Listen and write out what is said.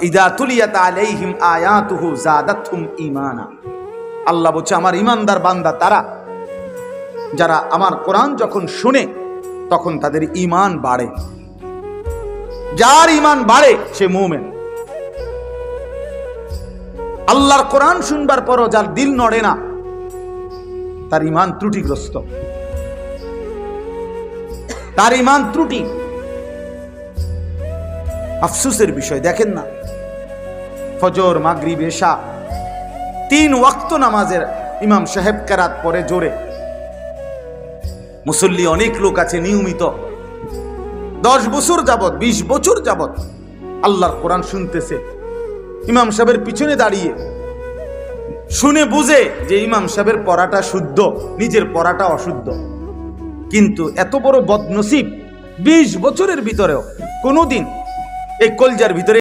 ইযা তুলিয়াত আলাইহিম আয়াতুহু যাদাতহুম ঈমানা। আল্লাহ বলছে আমার ঈমানদার বান্দা তারা যারা আমার কোরআন যখন শুনে তখন তাদের ঈমান বাড়ে। যার ঈমান বাড়ে সে মুমিন। আল্লাহর কোরআন শুনবার পরও যার দিল নড়ে না তার ঈমান ত্রুটিগ্রস্ত, তার ঈমান ত্রুটি। আফসোসের বিষয় দেখেন না, ফজর মাগরিব এশা 3 ওয়াক্ত নামাজের ইমাম সাহেব কেরাত পড়ে জোরে, মুসল্লি অনেক লোক আছে নিয়মিত 10 বছর যাবত 20 বছর যাবত আল্লাহর কোরআন শুনতেছে। ইমাম সাহেবের পিছনে দাঁড়িয়ে শুনে বুঝে যে ইমাম সাহেবের পড়াটা শুদ্ধ, নিজের পড়াটা অশুদ্ধ। কিন্তু এত বড় বদনসিব 20 বছরের ভিতরেও কোনোদিন এই কলজার ভিতরে